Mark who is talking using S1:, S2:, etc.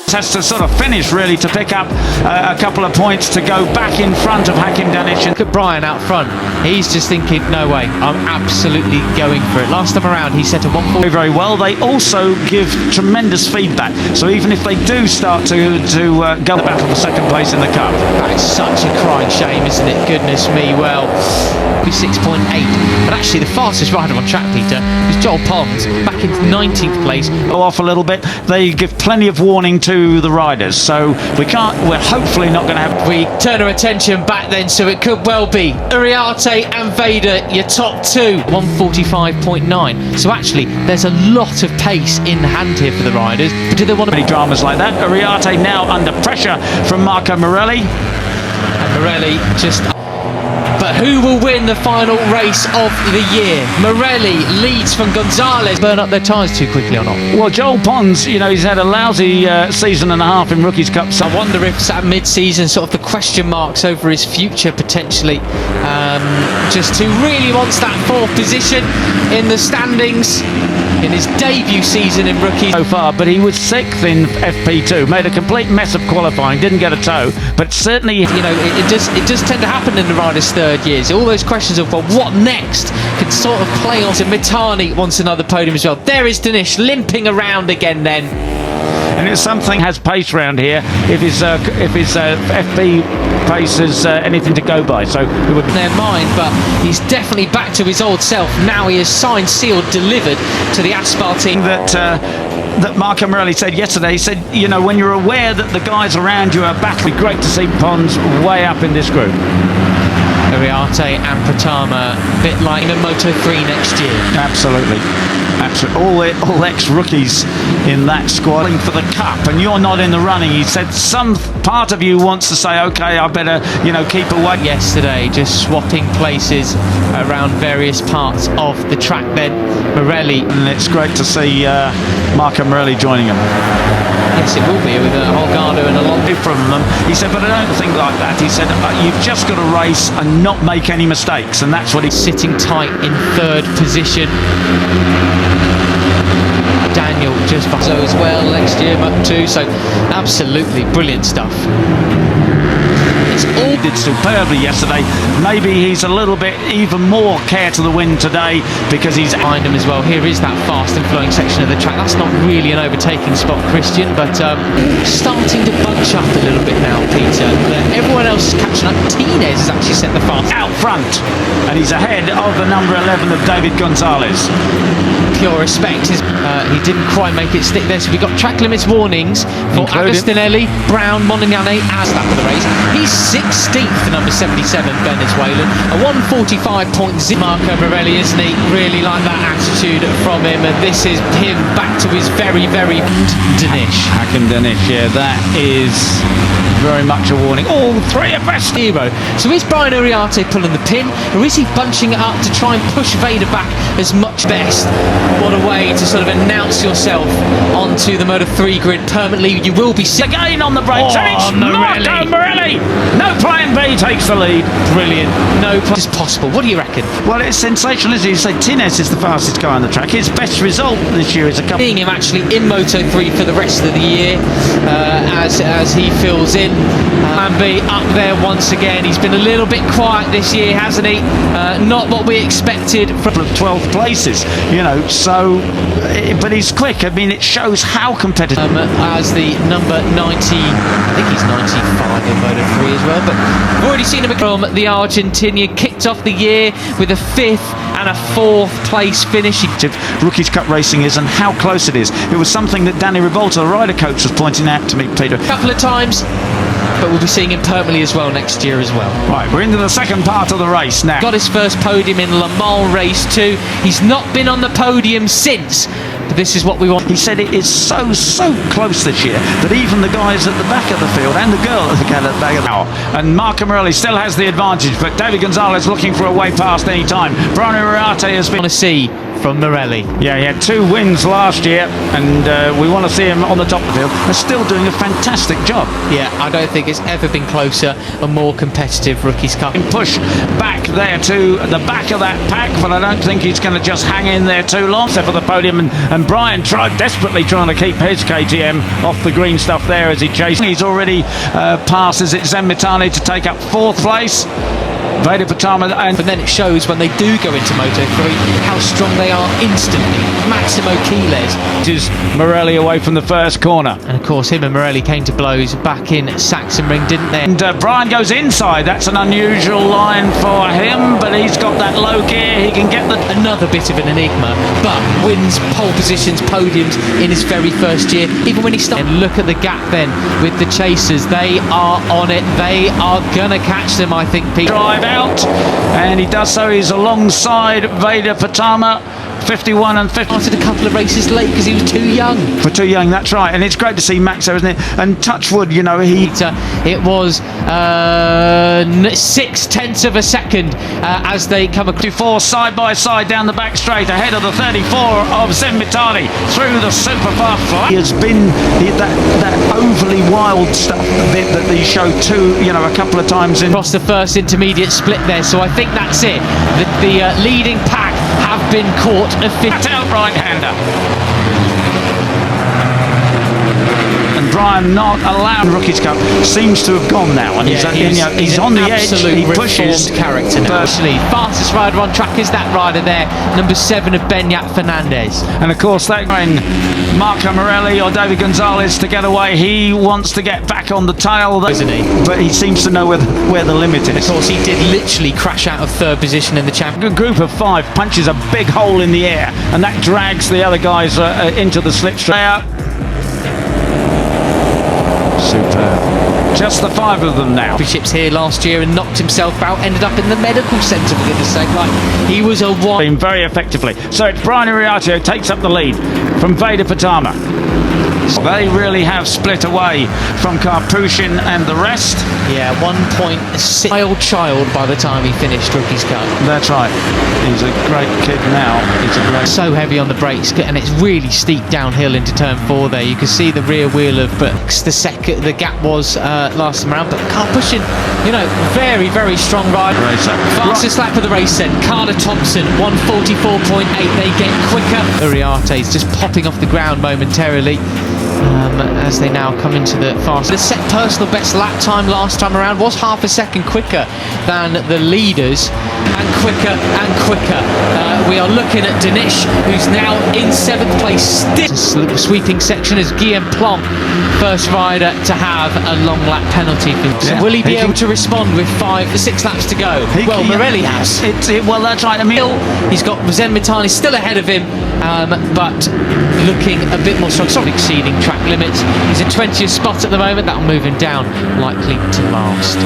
S1: Has to sort of finish really to pick up a couple of points to go back in front of Hakim Danic.
S2: Look at Brian out front. He's just thinking, no way, I'm absolutely going for it. Last time around, he set a 1-4.
S1: Very well. They also give tremendous feedback. So even if they do start to go the battle for second place in the cup.
S2: That is such a crying shame, isn't it? Goodness me, well, 6.8. But actually, the fastest rider on track, Peter, was Joel Pons, back in 19th place.
S1: Go off a little bit. They give plenty of warning to the riders, so we're hopefully not going to have.
S2: We turn our attention back then, so it could well be Uriarte and Veda, your top two. 1:45.9. So actually, there's a lot of pace in hand here for the riders. But do they want to?
S1: Many dramas like that. Uriarte now under pressure from Marco Morelli.
S2: And Morelli just. But who will win the final race of the year? Morelli leads from Gonzalez. Burn up their tyres too quickly or not?
S1: Well, Joel Pons, he's had a lousy season and a half in Rookies Cup. So
S2: I wonder if it's at mid-season, sort of the question marks over his future potentially. Just who really wants that fourth position in the standings in his debut season in Rookies
S1: so far, but he was 6th in FP2, made a complete mess of qualifying, didn't get a toe, but certainly,
S2: it does tend to happen in the riders' third years. All those questions of, well, what next can sort of play on. So Mitani wants another podium as well. There is Danish limping around again then.
S1: And it's something has pace round here if his FP pace is anything to go by. So we would
S2: their mind, but he's definitely back to his old self. Now he is signed, sealed, delivered to the asphalt team.
S1: That Marco Morelli said yesterday. He said, when you're aware that the guys around you are battling, great to see Pons way up in this group.
S2: Uriarte and Pratama, a bit like in Moto3 next year.
S1: Absolutely. All ex-rookies in that squad for the cup, and you're not in the running. He said some part of you wants to say, okay, I better, keep away.
S2: Yesterday, just swapping places around various parts of the track then. Morelli.
S1: And it's great to see Marco Morelli joining him.
S2: Yes, it will be, with Holgado and a lot
S1: from them. He said, but I don't think like that. He said, you've just got to race and not make any mistakes, and that's what he's
S2: sitting tight in third position. Daniel just so as well next year, up too. So absolutely brilliant stuff. It's all
S1: did superbly yesterday. Maybe he's a little bit even more care to the wind today because he's
S2: behind him as well. Here is that fast and flowing section of the track. That's not really an overtaking spot, Christian, but starting to bunch up a little bit now, Peter. Everyone else is catching up. Tinez has actually set the fast
S1: out front, and he's ahead of the number 11 of David Gonzalez.
S2: Pure respect. He didn't quite make it stick there, so we got track limits warnings for Agostinelli, Brown, Monignane as that for the race. He's 16th, number 77, Venezuelan. A 1:45.0. Marco Morelli, isn't he? Really like that attitude from him, and this is him back to his very, very Danish.
S1: Hakim Danic, yeah, that is very much a warning. All three of us.
S2: Hero. So is Brian Uriarte pulling the pin, or is he bunching it up to try and push Veda back as much best? What a way to sort of announce yourself onto the Moto3 grid permanently. You will be
S1: again on the brakes.
S2: Oh,
S1: Marco Morelli. No plan B takes the lead.
S2: Brilliant. No plan is possible. What do you reckon?
S1: Well, it's sensational, as you say. Tinez is the fastest guy on the track. His best result this year is a couple.
S2: Seeing him actually in Moto3 for the rest of the year as he fills in. Plan B up there once again. He's been a little bit quiet this year, hasn't he? Not what we expected from
S1: 12 places, so but he's quick. I mean, it shows how competitive
S2: as the number 90, I think he's 95 in Moto3 as well, but we've already seen him from the Argentinian. Kicked off the year with a 5th and a 4th place finish.
S1: Rookies Cup racing is and how close it is. It was something that Danny Rivolta, the rider coach, was pointing out to me, Peter,
S2: a couple of times, but we'll be seeing him permanently as well next year as well.
S1: Right, we're into the second part of the race now.
S2: Got his first podium in Le Mans race 2. He's not been on the podium since, but this is what we want.
S1: He said it is so close this year that even the guys at the back of the field and the girl at the back of the field, and Marco Morelli still has the advantage, but David Gonzalez looking for a way past any time. Brian Uriarte has been
S2: on a C from Morelli.
S1: Yeah, he had 2 wins last year, and we want to see him on the top of the field. They're still doing a fantastic job.
S2: Yeah, I don't think it's ever been closer and more competitive Rookies Cup.
S1: Push back there to the back of that pack, but I don't think he's going to just hang in there too long. Except for the podium and And Brian desperately trying to keep his KTM off the green stuff there as he chases. He's already passes it Zenmitani to take up 4th place. Veda Pratama,
S2: but then it shows when they do go into Moto3 how strong they are instantly. Massimo Quiles
S1: is Morelli away from the first corner.
S2: And of course him and Morelli came to blows back in Sachsenring, didn't they?
S1: And Brian goes inside. That's an unusual line for him, but he's got that low gear. He can get
S2: another bit of an enigma, but wins pole positions, podiums in his very first year, even when he started. And look at the gap then with the chasers. They are on it. They are gonna catch them, I think, Pete.
S1: Drive out, and he does so. He's alongside Veda Pratama, 51 and 50.
S2: Started a couple of races late because he was too young.
S1: For too young, that's right. And it's great to see Max there, isn't it? And touch wood, you know,
S2: it was 0.6 of a second as they come across.
S1: 4 side by side down the back straight ahead of the 34 of Zenmitani through the super fast flat. He has been that overly wild stuff that he showed a couple of times in
S2: across the first intermediate split there. So I think that's it. The leading pack have been caught.
S1: Flat out right-hander. And Brian not allowed. Rookies Cup seems to have gone now, and he's on the edge. He pushes.
S2: Character now. Actually, fastest rider on track is that rider there, number 7 of Benyat Fernandez.
S1: And of course, that when Marco Morelli or David Gonzalez to get away, he wants to get back on the tail,
S2: isn't he?
S1: But he seems to know where the limit is.
S2: Of course, he did literally crash out of 3rd position in the championship.
S1: A group of 5 punches a big hole in the air, and that drags the other guys into the slipstream. Superb. Just the 5 of them now.
S2: Championships here last year and knocked himself out, ended up in the medical centre for goodness sake. Like he was a one.
S1: Very effectively. So it's Brian Iriarte takes up the lead from Veda Pratama. They really have split away from Karpushin and the rest.
S2: Yeah, 1.6 child by the time he finished Rookies Cup.
S1: That's right. He's a great kid now. He's a great.
S2: So heavy on the brakes, and it's really steep downhill into turn 4 there. You can see the rear wheel of Brooks. The gap was last time around, but Karpushin, very, very strong rider.
S1: Racer.
S2: Fastest lap of the race then. Carter Thompson, 1:44.8. They get quicker. Iriarte's just popping off the ground momentarily. As they now come into the fast. The set personal best lap time last time around was half a second quicker than the leaders, and quicker and quicker. We are looking at Danish, who's now in 7th place. The sweeping section is Guillaume Plonk, first rider to have a long lap penalty. So will he be able to respond with 6 laps to go? Morelli has.
S1: Well, that's right.
S2: He's got Zenmitani still ahead of him, but looking a bit more strong, exceeding track limits. He's in 20th spot at the moment. That'll move him down, likely to last.